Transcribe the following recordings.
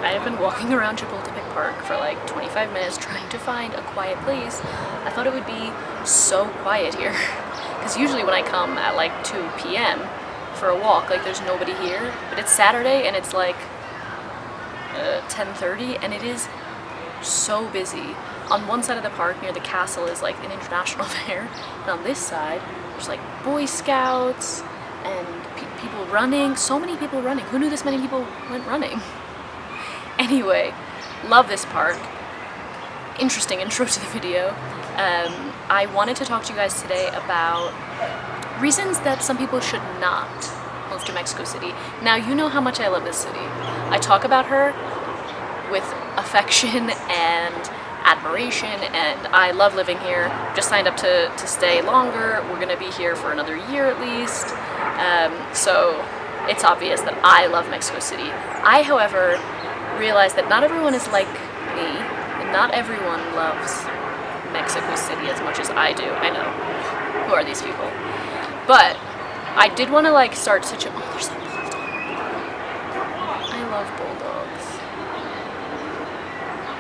I have been walking around Chapultepec Park for like 25 minutes trying to find a quiet place. I thought it would be so quiet here. Because usually when I come at like 2 p.m. for a walk, like there's nobody here. But it's Saturday and it's like 10:30 and it is so busy. On one side of the park near the castle is like an international fair. And on this side, there's like Boy Scouts and people running. So many people running. Who knew this many people went running? Anyway, love this park. Interesting intro to the video. I wanted to talk to you guys today about reasons that some people should not move to Mexico City. Now, you know how much I love this city. I talk about her with affection and admiration, and I love living here. Just signed up to stay longer. We're gonna be here for another year at least. So it's obvious that I love Mexico City. I, however, realize that not everyone is like me, and not everyone loves Mexico City as much as I do. I know. Who are these people? But I did want to like start such a... Oh, there's a bulldog. I love bulldogs.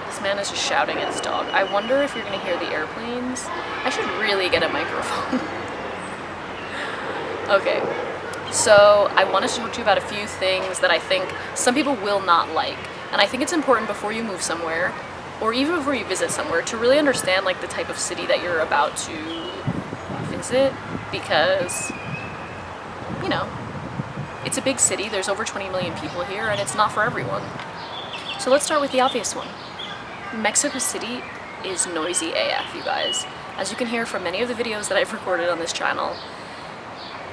This man is just shouting at his dog. I wonder if you're going to hear the airplanes. I should really get a microphone. Okay. So I wanted to talk to you about a few things that I think some people will not like. And I think it's important before you move somewhere, or even before you visit somewhere, to really understand like the type of city that you're about to visit, because, you know, it's a big city, there's over 20 million people here, and it's not for everyone. So let's start with the obvious one. Mexico City is noisy AF, you guys. As you can hear from many of the videos that I've recorded on this channel,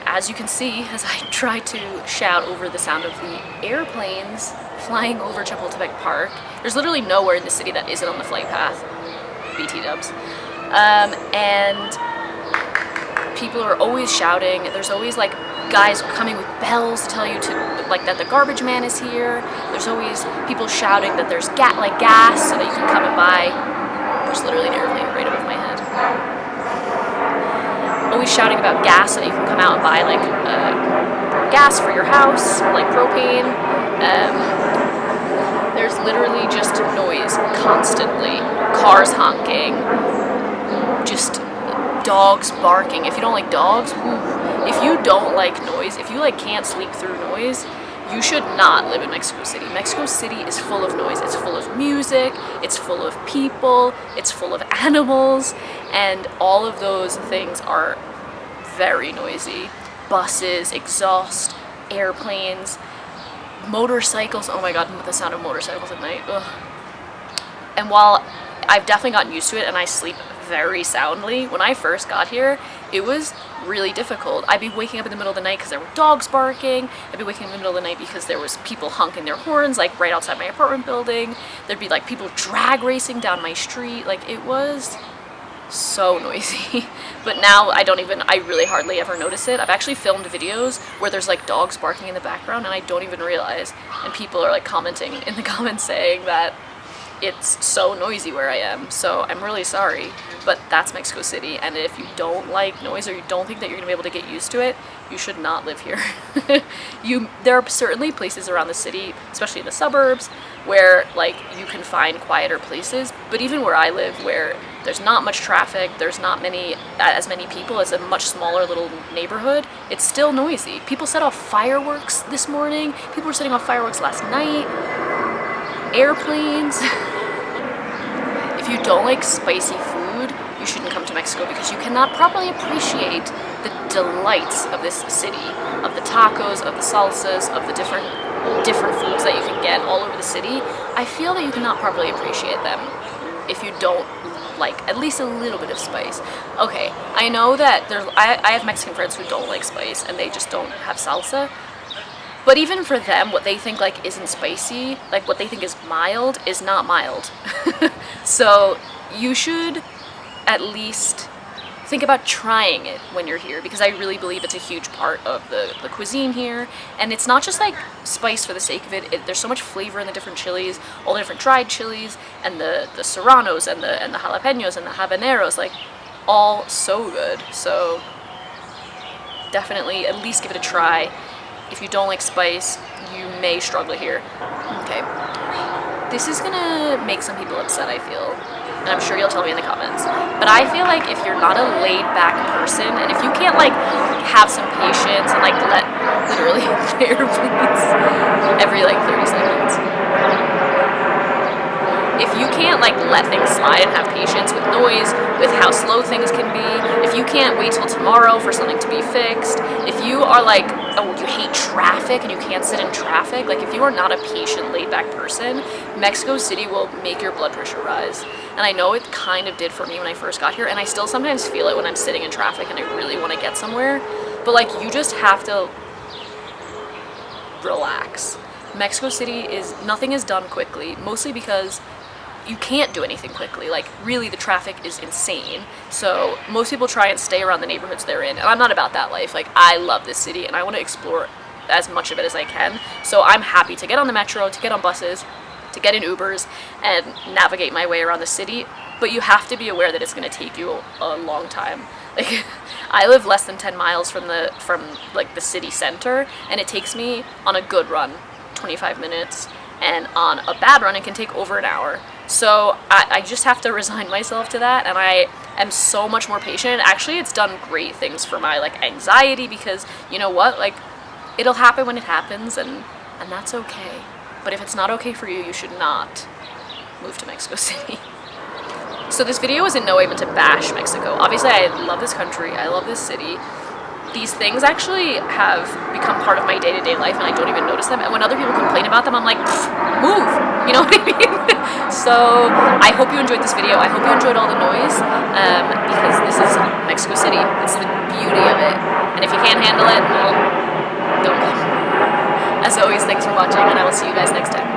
as you can see, as I try to shout over the sound of the airplanes flying over Chapultepec Park, there's literally nowhere in the city that isn't on the flight path. BT dubs. And people are always shouting. There's always like guys coming with bells to tell you to like that the garbage man is here. There's always people shouting that there's gas so that you can come and buy. There's literally an airplane right above my head. Always shouting about gas so that you can come out and buy like gas for your house, like propane. There's literally just noise constantly. Cars honking, just dogs barking. If you don't like dogs, if you don't like noise, if you like can't sleep through noise, you should not live in Mexico City. Mexico City is full of noise. It's full of music, it's full of people, it's full of animals, and all of those things are very noisy. Buses, exhaust, airplanes, motorcycles. Oh my god, the sound of motorcycles at night. Ugh. And while I've definitely gotten used to it and I sleep very soundly, when I first got here, it was really difficult. I'd be waking up in the middle of the night because there were dogs barking. I'd be waking up in the middle of the night because there was people honking their horns like right outside my apartment building. There'd be like people drag racing down my street. Like, it was so noisy. But now I really hardly ever notice it. I've actually filmed videos where there's like dogs barking in the background and I don't even realize, and people are like commenting in the comments saying that it's so noisy where I am. So I'm really sorry, but that's Mexico City, and if you don't like noise or you don't think that you're gonna be able to get used to it, you should not live here. There are certainly places around the city, especially in the suburbs, where like you can find quieter places, but even where I live, where there's not much traffic, there's not as many people, it's a much smaller little neighborhood, it's still noisy. People set off fireworks this morning, people were setting off fireworks last night, airplanes. If you don't like spicy food, you shouldn't come to Mexico, because you cannot properly appreciate the delights of this city, of the tacos, of the salsas, of the different foods that you can get all over the city. I feel that you cannot properly appreciate them if you don't like at least a little bit of spice. Okay, I know that I have Mexican friends who don't like spice and they just don't have salsa. But even for them, what they think like isn't spicy, like what they think is mild, is not mild. So you should at least think about trying it when you're here, because I really believe it's a huge part of the cuisine here. And it's not just like spice for the sake of it. There's so much flavor in the different chilies, all the different dried chilies, and the serranos, and the jalapenos, and the habaneros, like all so good. So definitely at least give it a try. If you don't like spice, you may struggle here. Okay. this is gonna make some people upset, I feel, and I'm sure you'll tell me in the comments, but I feel like if you're not a laid back person, and if you can't like have some patience and like let, literally, there please, every like 30 seconds. If you can't like let things slide and have patience with noise, with how slow things can be, if you can't wait till tomorrow for something to be fixed, if you are like, oh, you hate traffic and you can't sit in traffic, like if you are not a patient, laid back person, Mexico City will make your blood pressure rise. And I know it kind of did for me when I first got here, and I still sometimes feel it when I'm sitting in traffic and I really want to get somewhere, but like you just have to relax. Mexico City nothing is done quickly, mostly because you can't do anything quickly. Like, really, the traffic is insane. So most people try and stay around the neighborhoods they're in, and I'm not about that life. Like, I love this city, and I want to explore as much of it as I can. So I'm happy to get on the metro, to get on buses, to get in Ubers, and navigate my way around the city. But you have to be aware that it's going to take you a long time. Like, I live less than 10 miles from like the city center, and it takes me, on a good run, 25 minutes, and on a bad run it can take over an hour. So I just have to resign myself to that, and I am so much more patient. Actually, it's done great things for my like anxiety, because you know what, like it'll happen when it happens, and that's okay. But if it's not okay for you, you should not move to Mexico City. So this video is in no way meant to bash Mexico. Obviously, I love this country, I love this city. These things actually have become part of my day-to-day life, and I don't even notice them. And when other people complain about them, I'm like, move! You know what I mean? So I hope you enjoyed this video. I hope you enjoyed all the noise, because this is Mexico City. It's the beauty of it. And if you can't handle it, well, don't come. As always, thanks for watching, and I will see you guys next time.